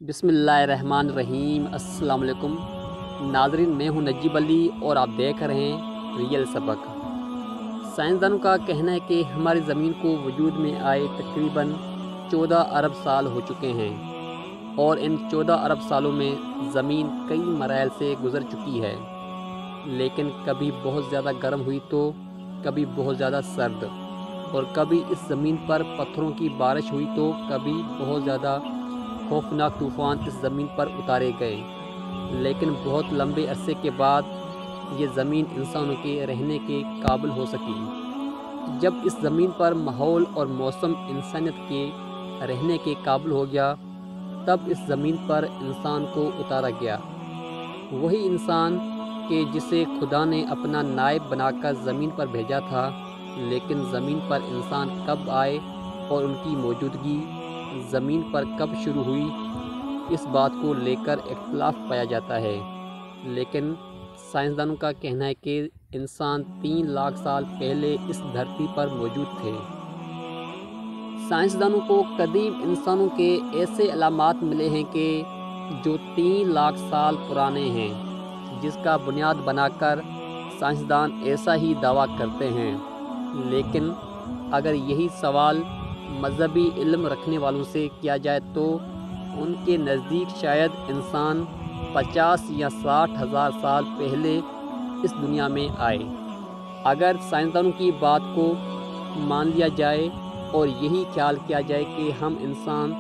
बिस्मिल्लाहिर्रहमानिर्रहीम। अस्सलाम वालेकुम नाज़रीन, मैं हूं नजीब अली और आप देख रहे हैं रियल सबक। साइंसदानों का कहना है कि हमारी ज़मीन को वजूद में आए तकरीबन 14 अरब साल हो चुके हैं और इन 14 अरब सालों में ज़मीन कई मराइल से गुज़र चुकी है, लेकिन कभी बहुत ज़्यादा गर्म हुई तो कभी बहुत ज़्यादा सर्द, और कभी इस ज़मीन पर पत्थरों की बारिश हुई तो कभी बहुत ज़्यादा खौफनाक तूफ़ान इस ज़मीन पर उतारे गए। लेकिन बहुत लंबे अरसे के बाद ये ज़मीन इंसानों के रहने के काबिल हो सकी। जब इस ज़मीन पर माहौल और मौसम इंसानियत के रहने के काबिल हो गया, तब इस ज़मीन पर इंसान को उतारा गया। वही इंसान के जिसे खुदा ने अपना नायब बनाकर ज़मीन पर भेजा था, लेकिन ज़मीन पर इंसान कब आए और उनकी मौजूदगी ज़मीन पर कब शुरू हुई, इस बात को लेकर इख्तिलाफ पाया जाता है। लेकिन साइंसदानों का कहना है कि इंसान 3 लाख साल पहले इस धरती पर मौजूद थे। साइंसदानों को कदीम इंसानों के ऐसे अलामात मिले हैं कि जो 3 लाख साल पुराने हैं, जिसका बुनियाद बनाकर साइंसदान ऐसा ही दावा करते हैं। लेकिन अगर यही सवाल मजहबी इल्म रखने वालों से किया जाए तो उनके नज़दीक शायद इंसान 50 या 60 हज़ार साल पहले इस दुनिया में आए। अगर साइंसदानों की बात को मान लिया जाए और यही ख्याल किया जाए कि हम इंसान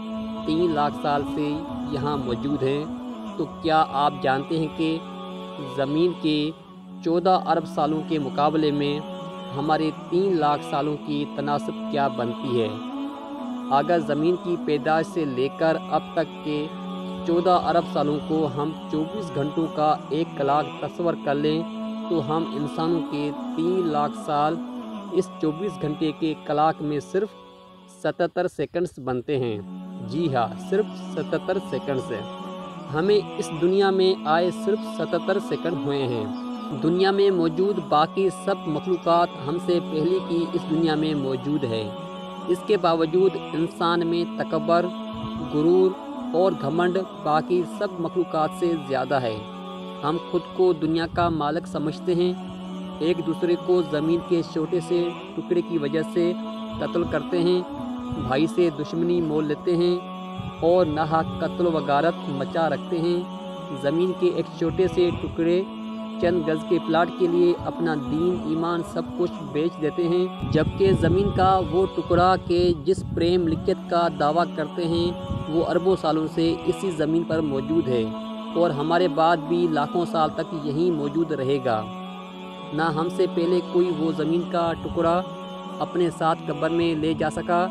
3 लाख साल से यहाँ मौजूद हैं, तो क्या आप जानते हैं कि ज़मीन के 14 अरब सालों के मुकाबले में हमारे 3 लाख सालों की तनासब क्या बनती है? अगर ज़मीन की पैदाइश से लेकर अब तक के 14 अरब सालों को हम 24 घंटों का एक क्लॉक तस्वर कर लें, तो हम इंसानों के 3 लाख साल इस 24 घंटे के क्लॉक में सिर्फ 77 सेकंड्स बनते हैं। जी हाँ, सिर्फ 77 सेकंड्स। हमें इस दुनिया में आए सिर्फ 77 सेकंड हुए हैं। दुनिया में मौजूद बाकी सब मखलूक़ात हमसे पहले की इस दुनिया में मौजूद है। इसके बावजूद इंसान में तकब्बर, गुरूर और घमंड बाकी सब मखलूक़ात से ज़्यादा है। हम खुद को दुनिया का मालिक समझते हैं, एक दूसरे को ज़मीन के छोटे से टुकड़े की वजह से कत्ल करते हैं, भाई से दुश्मनी मोल लेते हैं और नाहक कत्ल व गारत मचा रखते हैं। ज़मीन के एक छोटे से टुकड़े चंद गज़ के प्लाट के लिए अपना दीन ईमान सब कुछ बेच देते हैं, जबकि ज़मीन का वो टुकड़ा के जिस प्रेम मिल्कियत का दावा करते हैं वो अरबों सालों से इसी ज़मीन पर मौजूद है और हमारे बाद भी लाखों साल तक यहीं मौजूद रहेगा। ना हमसे पहले कोई वो ज़मीन का टुकड़ा अपने साथ कब्र में ले जा सका,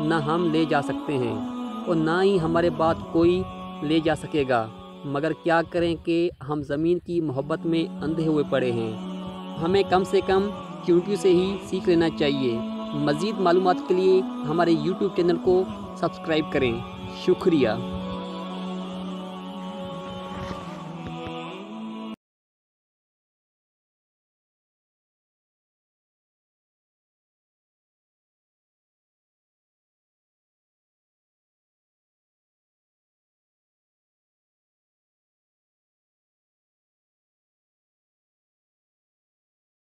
ना हम ले जा सकते हैं और ना ही हमारे बाद कोई ले जा सकेगा। मगर क्या करें कि हम ज़मीन की मोहब्बत में अंधे हुए पड़े हैं। हमें कम से कम यूट्यूब से ही सीख लेना चाहिए। मज़ीद मालूमात के लिए हमारे यूट्यूब चैनल को सब्सक्राइब करें। शुक्रिया।